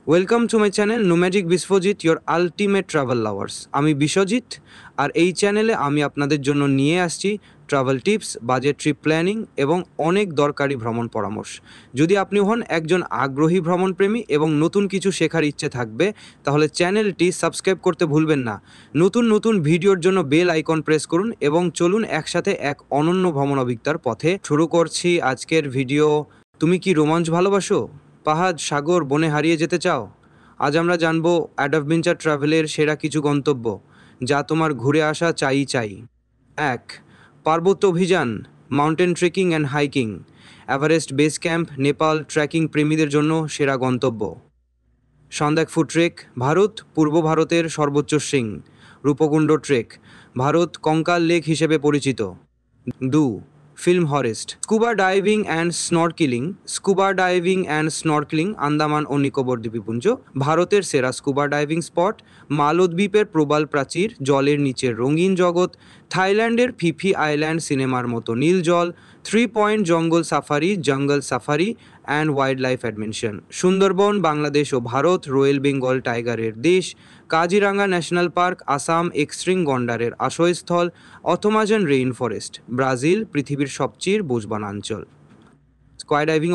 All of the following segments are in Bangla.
Welcome to my channel nomadic Biswajit your ultimate travel lovers. আমি বিশ্বজিৎ, আর এই চ্যানেলে আমি আপনাদের জন্য নিয়ে আসছি travel tips, budget trip planning এবং অনেক দরকারি ভ্রমণ পরামর্শ। যদি আপনি হন একজন আগ্রহী ভ্রমণপ্রেমী এবং নতুন কিছু শেখার ইচ্ছে থাকবে, তাহলে চ্যানেলটি সাবস্ক্রাইব করতে ভুলবেন না। নতুন নতুন ভিডিওর জন্য বেল আইকন প্রেস করুন এবং চলুন একসাথে এক অনন্য ভ্রমণ অভিজ্ঞতার পথে শুরু করছি আজকের ভিডিও। তুমি কি রোমাঞ্চ ভালোবাসো? পাহাড়, সাগর, বনে হারিয়ে যেতে চাও? আজ আমরা জানবো অ্যাডভেঞ্চার ট্রাভেলের সেরা কিছু গন্তব্য, যা তোমার ঘুরে আসা চাই। 1. পার্বত্য অভিযান, mountain trekking and hiking. Everest base camp, Nepal trekking প্রেমীদের জন্য সেরা গন্তব্য। সান্দাকফু ট্রেক, ভারত, পূর্ব ভারতের সর্বোচ্চ শৃঙ্গ। রূপকুণ্ড ট্রেক, ভারত কঙ্কাল লেক হিসেবে পরিচিত। 2. Film forest, scuba diving and snorkelling, Andaman ও নিকোবর দ্বীপপুঞ্জ। ভারতের সেরা স্কুবা ডাইভিং স্পট। মালদ্বীপের প্রবাল প্রাচীর, জলের নিচের রঙিন জগৎ। থাইল্যান্ডের ফিফি আইল্যান্ড, সিনেমার মতো নীল জল। 3 point jungle safari and wild life adventure. Sundarban, Bangladesh ও ভারত, রয়্যাল বেঙ্গল টাইগারের দেশ। Kaziranga national park, Assam, extreme গন্ডারের আশ্রয়স্থল। অথমাজন রেইন ফরেস্ট, ব্রাজিল, পৃথিবীর সবচেয়ে বনাঞ্চল। Skydiving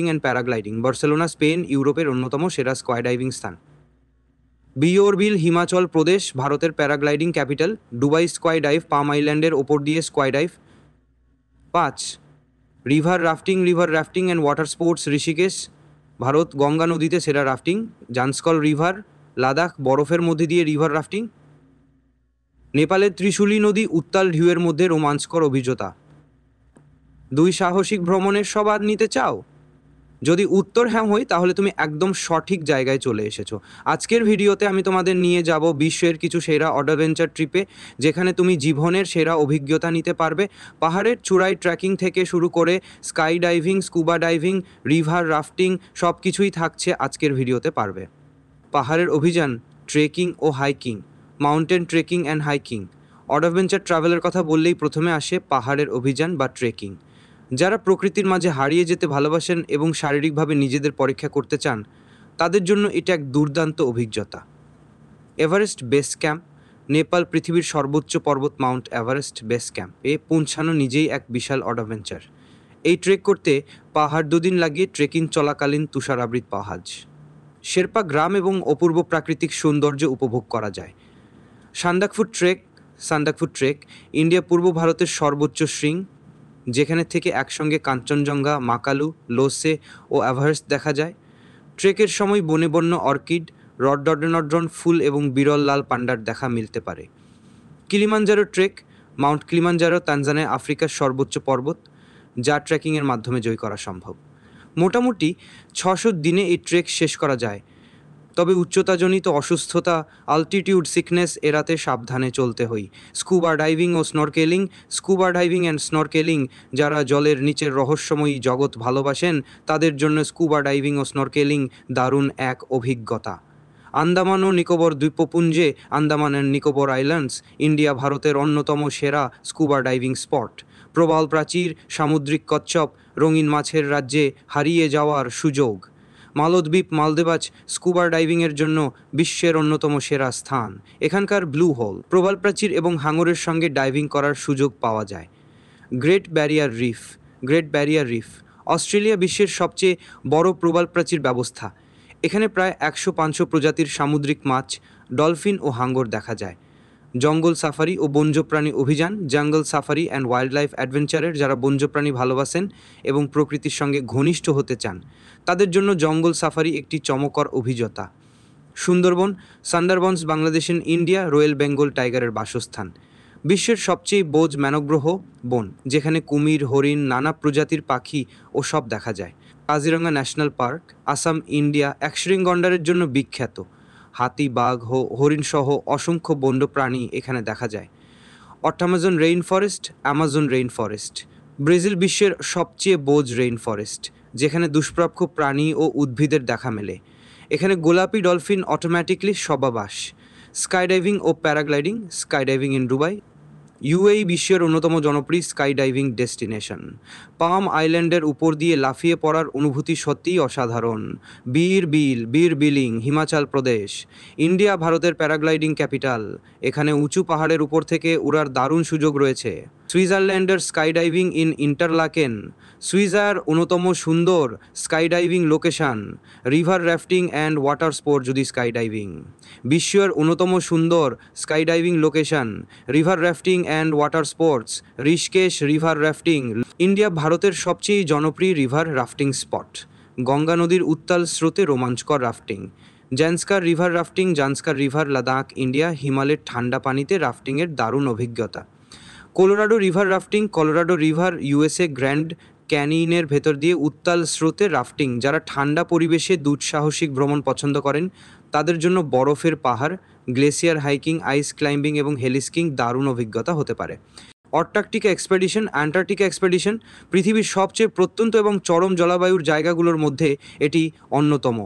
and paragliding, Barcelona, Spain, ইউরোপের অন্যতম সেরা স্কাইডাইভিং স্থান। বিওরবিল, হিমাচল প্রদেশ, ভারতের paragliding capital. Dubai skydive, palm আইল্যান্ডের ওপর দিয়ে skydive. 5. River rafting and water sports, Rishikesh, Bharat, Ganga নদীতে সেরা রাফটিং। জান্সকল রিভার, লাদাখ, বরফের মধ্যে দিয়ে রিভার রাফটিং। নেপালের ত্রিশূলী নদী, উত্তাল ঢেউয়ের মধ্যে রোমাঞ্চকর অভিজ্ঞতা। 2. সাহসিক ভ্রমণের স্বাদ নিতে চাও? যদি উত্তর হ্যাঁ হয়, তাহলে তুমি একদম সঠিক জায়গায় চলে এসেছো। আজকের ভিডিওতে আমি তোমাদের নিয়ে যাব বিশ্বের কিছু সেরা অ্যাডভেঞ্চার ট্রিপে, যেখানে তুমি জীবনের সেরা অভিজ্ঞতা নিতে পারবে। পাহাড়ের চূড়ায় ট্রেকিং থেকে শুরু করে sky diving, scuba diving, river rafting, সব কিছুই থাকছে আজকের ভিডিওতে পারবে। পাহাড়ের অভিযান, ট্রেকিং ও hiking, mountain trekking and hiking. Adventure ট্রাভেলের কথা বললেই প্রথমে আসে পাহাড়ের অভিযান বা ট্রেকিং। যারা প্রকৃতির মাঝে হারিয়ে যেতে ভালোবাসেন এবং শারীরিকভাবে নিজেদের পরীক্ষা করতে চান, তাদের জন্য এটা এক দুর্দান্ত অভিজ্ঞতা। এভারেস্ট বেস ক্যাম্প, নেপাল, পৃথিবীর সর্বোচ্চ পর্বত মাউন্ট এভারেস্ট বেস ক্যাম্পে পৌঁছানো নিজেই এক বিশাল অ্যাডভেঞ্চার। এই ট্রেক করতে পাহাড় 2 দিন লাগে, ট্রেকিং চলাকালীন তুষারাবৃত পাহাড়, শেরপা গ্রাম এবং অপূর্ব প্রাকৃতিক সৌন্দর্য উপভোগ করা যায়। সান্দাকফু ট্রেক, ইন্ডিয়া পূর্ব ভারতের সর্বোচ্চ শৃঙ্গ, যেখানে থেকে একসঙ্গে কাঞ্চনজঙ্ঘা, মাকালু, লোসে ও এভারেস্ট দেখা যায়। ট্রেকের সময় বনে বন্য অর্কিড, রডডডেনড্রন ফুল এবং বিরল লাল পান্ডার দেখা মিলতে পারে। Kilimanjaro trek, Mount Kilimanjaro Tanzania, আফ্রিকার সর্বোচ্চ পর্বত, যা ট্রেকিংয়ের মাধ্যমে জয় করা সম্ভব। মোটামুটি 600 দিনে এই ট্রেক শেষ করা যায়, তবে উচ্চতাজনিত অসুস্থতা, অল্টিটিউড সিকনেস এড়াতে সাবধানে চলতে হয়। স্কুবা ডাইভিং অ্যান্ড স্নরকেলিং, যারা জলের নিচের রহস্যময়ী জগৎ ভালোবাসেন, তাদের জন্য স্কুবা ডাইভিং ও স্নরকেলিং দারুণ এক অভিজ্ঞতা। আন্দামান ও নিকোবর দ্বীপপুঞ্জে, Andaman and Nicobar islands, India ভারতের অন্যতম সেরা স্কুবা ডাইভিং স্পট। প্রবাল প্রাচীর, সামুদ্রিক কচ্ছপ, রঙিন মাছের রাজ্যে হারিয়ে যাওয়ার সুযোগ। মালদ্বীপ স্কুবা ডাইভিংয়ের জন্য বিশ্বের অন্যতম সেরা স্থান। এখানকার ব্লু হোল, প্রবাল প্রাচীর এবং হাঙরের সঙ্গে ডাইভিং করার সুযোগ পাওয়া যায়। গ্রেট ব্যারিয়ার রিফ, অস্ট্রেলিয়া বিশ্বের সবচেয়ে বড় প্রবাল প্রাচীর ব্যবস্থা। এখানে প্রায় 100-500 প্রজাতির সামুদ্রিক মাছ, ডলফিন ও হাঙর দেখা যায়। জঙ্গল সাফারি ও বন্যপ্রাণী অভিযান, জঙ্গল সাফারি অ্যান্ড ওয়াইল্ড লাইফ অ্যাডভেঞ্চারের যারা বন্যপ্রাণী ভালোবাসেন এবং প্রকৃতির সঙ্গে ঘনিষ্ঠ হতে চান, তাদের জন্য জঙ্গল সাফারি একটি চমকর অভিজ্ঞতা। সুন্দরবনস, বাংলাদেশের ইন্ডিয়া, রয়্যাল বেঙ্গল টাইগারের বাসস্থান। বিশ্বের সবচেয়ে বোঝ ম্যানগ্রোভ বন, যেখানে কুমির, হরিণ, নানা প্রজাতির পাখি ও সব দেখা যায়। Kaziranga national park, Assam, India, extreme গন্ডারের জন্য বিখ্যাত। হাতি, বাঘ, হরিণ সহ অসংখ্য বন্য প্রাণী এখানে দেখা যায়। অ্যামাজন রেইন ফরেস্ট, ব্রাজিল বিশ্বের সবচেয়ে বোঝ রেইন ফরেস্ট, যেখানে দুষ্প্রাপ্য প্রাণী ও উদ্ভিদের দেখা মেলে। এখানে গোলাপি ডলফিন অটোমেটিকলি সবাবাস। স্কাইডাইভিং ইন দুবাই, ইউএই বিশ্বের অন্যতম জনপ্রিয় স্কাই ডাইভিং ডেস্টিনেশন। পাম আইল্যান্ডের উপর দিয়ে লাফিয়ে পড়ার অনুভূতি সত্যিই অসাধারণ। বীর বিলিং, হিমাচল প্রদেশ। ইন্ডিয়া ভারতের প্যারাগ্লাইডিং ক্যাপিটাল। এখানে উঁচু পাহাড়ের উপর থেকে উড়ার দারুণ সুযোগ রয়েছে। সুইজারল্যান্ডের স্কাইডাইভিং ইন ইন্টারলাকেন। সুইজার অন্যতম সুন্দর skydiving location. River rafting and water sport যদি স্কাইডাইভিং। বিশ্বের অন্যতম সুন্দর skydiving location, river rafting and water sports, Rishikesh river rafting. India ভারতের সবচেয়ে জনপ্রিয় রিভার রাফটিং স্পট। গঙ্গা নদীর উত্তাল স্রোতে রোমাঞ্চকর rafting. Zanskar river rafting, Zanskar river Ladakh, India. হিমালয়ের ঠান্ডা পানিতে রাফটিংয়ের দারুণ অভিজ্ঞতা। Colorado river rafting, Colorado river USA grand ক্যানিয়নের ভেতর দিয়ে উত্তাল স্রোতে রাফটিং। যারা ঠান্ডা পরিবেশে দুঃসাহসিক ভ্রমণ পছন্দ করেন তাদের জন্য বরফের পাহাড়, গ্লেসিয়ার হাইকিং, আইস ক্লাইম্বিং এবং হেলিস্কিং দারুণ অভিজ্ঞতা হতে পারে। অন্টার্কটিকা এক্সপেডিশন, অ্যান্টার্কটিকা এক্সপেডিশন পৃথিবীর সবচেয়ে প্রত্যন্ত এবং চরম জলবায়ুর জায়গাগুলোর মধ্যে এটি অন্যতম।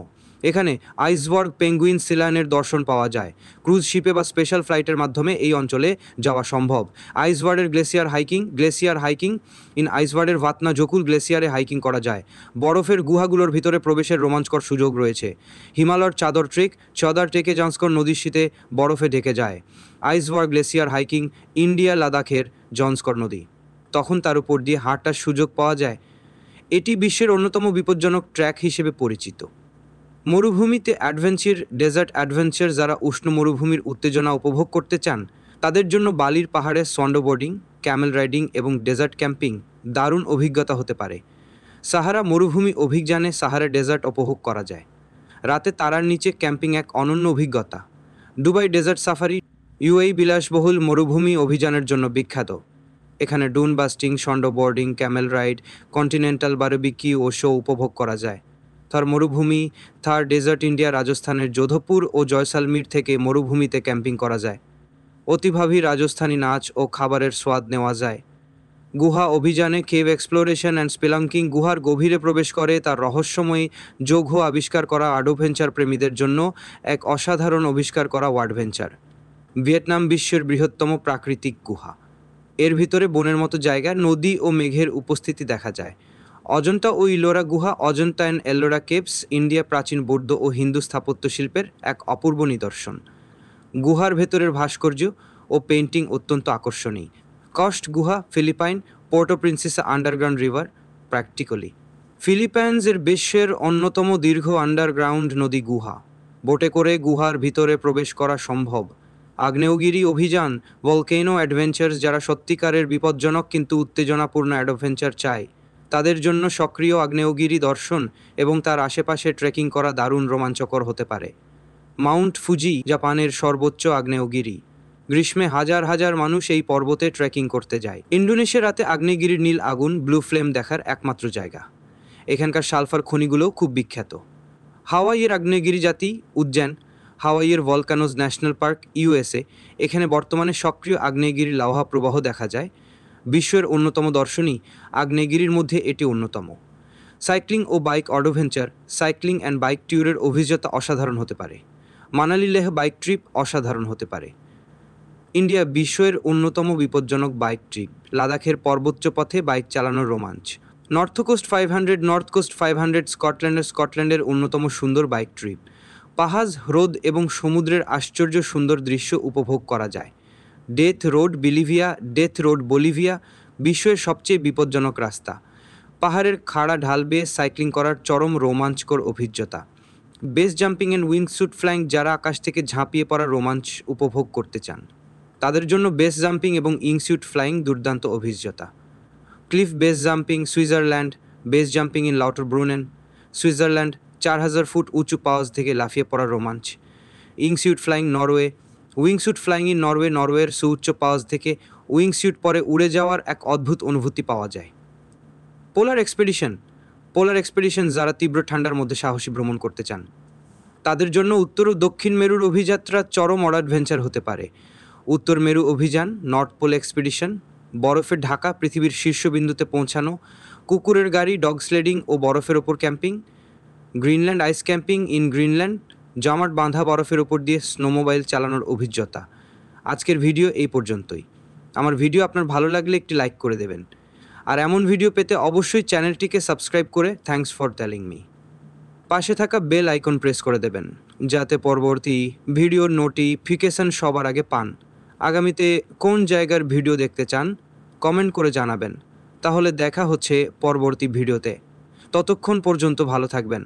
এখানে আইসবার্গ, পেঙ্গুইন, সিলানের দর্শন পাওয়া যায়। ক্রুজ শিপে বা স্পেশাল ফ্লাইটের মাধ্যমে এই অঞ্চলে যাওয়া সম্ভব। আইসবার্গের গ্লেসিয়ার হাইকিং ইন আইসবার্গের ভাতনা জকুল গ্লেসিয়ারে হাইকিং করা যায়। বরফের গুহাগুলোর ভিতরে প্রবেশের রোমাঞ্চকর সুযোগ রয়েছে। হিমালয়ের চাদর ট্রেকে জান্সকর নদীর শীতে বরফে ঢেকে যায়। আইসবার্গ গ্লেসিয়ার হাইকিং, ইন্ডিয়া লাদাখের জন্সকর নদী, তখন তার উপর দিয়ে হাঁটার সুযোগ পাওয়া যায়। এটি বিশ্বের অন্যতম বিপজ্জনক ট্র্যাক হিসেবে পরিচিত। মরুভূমিতে ডেজার্ট অ্যাডভেঞ্চার। যারা উষ্ণ মরুভূমির উত্তেজনা উপভোগ করতে চান তাদের জন্য বালির পাহাড়ে স্নোবোর্ডিং, ক্যামেল রাইডিং এবং ডেজার্ট ক্যাম্পিং দারুণ অভিজ্ঞতা হতে পারে। সাহারা মরুভূমি অভিযানে সাহারা ডেজার্ট উপভোগ করা যায়। রাতে তারার নিচে ক্যাম্পিং এক অনন্য অভিজ্ঞতা। দুবাই ডেজার্ট সাফারি, ইউএই বিলাসবহুল মরুভূমি অভিযানের জন্য বিখ্যাত। এখানে dune bashing, snowboarding, camel ride, continental barbecue ও শো উপভোগ করা যায়। থার ডেজার্ট ইন্ডিয়া, রাজস্থানের যোধপুর ও জয়সালমীর থেকে মরুভূমিতে ক্যাম্পিং করা যায়। অতিভাবী রাজস্থানী নাচ ও খাবারের স্বাদ নেওয়া যায়। গুহা অভিযানে কেভ এক্সপ্লোরেশন অ্যান্ড স্পেলাঙ্কিং, গুহার গভীরে প্রবেশ করে তার রহস্যময়ী যোগ্য আবিষ্কার করা অ্যাডভেঞ্চার প্রেমীদের জন্য এক অসাধারণ আবিষ্কার করা অ্যাডভেঞ্চার। ভিয়েতনাম বিশ্বের বৃহত্তম প্রাকৃতিক গুহা। এর ভিতরে বনের মতো জায়গা, নদী ও মেঘের উপস্থিতি দেখা যায়। অজন্তা ও ইলোরা গুহা, Ajanta and Ellora caves, India প্রাচীন বৌদ্ধ ও হিন্দু স্থাপত্য শিল্পের এক অপূর্ব নিদর্শন। গুহার ভেতরের ভাস্কর্য ও পেন্টিং অত্যন্ত আকর্ষণীয়। কস্ট গুহা, Philippine, পোর্টো Princesa underground river. Practically ফিলিপাইন্সের বিশ্বের অন্যতম দীর্ঘ আন্ডারগ্রাউন্ড নদী গুহা। বোটে করে গুহার ভিতরে প্রবেশ করা সম্ভব। আগ্নেয়গিরি অভিযান, ভলকেনো অ্যাডভেঞ্চার্স। যারা সত্যিকারের বিপজ্জনক কিন্তু উত্তেজনাপূর্ণ অ্যাডভেঞ্চার চায় তাদের জন্য সক্রিয় আগ্নেয়গিরি দর্শন এবং তার আশেপাশে ট্রেকিং করা দারুণ রোমাঞ্চকর হতে পারে। মাউন্ট ফুজি, জাপানের সর্বোচ্চ আগ্নেয়গিরি। গ্রীষ্মে হাজার হাজার মানুষ এই পর্বতে ট্রেকিং করতে যায়। ইন্দোনেশিয়া রাতে আগ্নেয়গিরির নীল আগুন, ব্লু ফ্লেম দেখার একমাত্র জায়গা। এখানকার সালফার খনিগুলোও খুব বিখ্যাত। হাওয়াইয়ের আগ্নেয়গিরি জাতি উজ্জয়ন, হাওয়াইয়ের ভলকানোজ ন্যাশনাল পার্ক, ইউএসএ। এখানে বর্তমানে সক্রিয় আগ্নেয়গিরি লাভা প্রবাহ দেখা যায়। বিশ্বের অন্যতম দর্শনী আগ্নেয়গিরির মধ্যে এটি অন্যতম। সাইক্লিং ও bike adventure, cycling and bike ট্যুরের অভিজ্ঞতা অসাধারণ হতে পারে। মানালি লেহ বাইক ট্রিপ অসাধারণ হতে পারে। ইন্ডিয়া বিশ্বের অন্যতম বিপজ্জনক বাইক ট্রিপ, লাদাখের পর্বতোচ্চ পথে বাইক চালানোর রোমাঞ্চ। নর্থ কোস্ট 500 স্কটল্যান্ডের অন্যতম সুন্দর বাইক ট্রিপ। পাহাড়, হ্রদ এবং সমুদ্রের আশ্চর্য সুন্দর দৃশ্য উপভোগ করা যায়। ডেথ রোড বলিভিয়া, বিশ্বের সবচেয়ে বিপজ্জনক রাস্তা। পাহাড়ের খাড়া ঢাল বেয়ে সাইক্লিং করার চরম রোমাঞ্চকর অভিজ্ঞতা। Base jumping and wingsuit flying, যারা আকাশ থেকে ঝাঁপিয়ে পড়ার রোমাঞ্চ উপভোগ করতে চান তাদের জন্য বেস জাম্পিং এবং উইংস্যুট ফ্লাইং দুর্দান্ত অভিজ্ঞতা। Cliff base jumping, Switzerland. Base jumping in Lauterbrunnen, Switzerland. 4000 foot উঁচু পাওয়াজ থেকে লাফিয়ে পড়ার রোমাঞ্চ। উইংস্যুট ফ্লাইং ইন নরওয়ে, নরওয়ের সুউচ্চ পাওয়াজ থেকে উইংস্যুট পরে উড়ে যাওয়ার এক অদ্ভুত অনুভূতি পাওয়া যায়। পোলার এক্সপেডিশন, যারা তীব্র ঠান্ডার মধ্যে সাহসী ভ্রমণ করতে চান তাদের জন্য উত্তর ও দক্ষিণ মেরুর অভিযাত্রা চরম অ্যাডভেঞ্চার হতে পারে। উত্তর মেরু অভিযান, নর্থ পোল এক্সপেডিশন, বরফের ঢাকা পৃথিবীর শীর্ষবিন্দুতে পৌঁছানো, কুকুরের গাড়ি, ডগ স্লেডিং ও বরফের ওপর camping. Greenland ice camping in Greenland, জমাট বাঁধা বরফের ওপর দিয়ে স্নোমোবাইল চালানোর অভিজ্ঞতা। আজকের ভিডিও এই পর্যন্তই। আমার ভিডিও আপনার ভালো লাগলে একটি লাইক করে দেবেন। আর এমন ভিডিও পেতে অবশ্যই চ্যানেলটিকে সাবস্ক্রাইব করে থ্যাঙ্কস ফর টেলিং মি পাশে থাকা বেল আইকন প্রেস করে দেবেন, যাতে পরবর্তী ভিডিওর নোটিফিকেশন সবার আগে পান। আগামীতে কোন জায়গার ভিডিও দেখতে চান কমেন্ট করে জানাবেন। তাহলে দেখা হচ্ছে পরবর্তী ভিডিওতে। ততক্ষণ পর্যন্ত ভালো থাকবেন।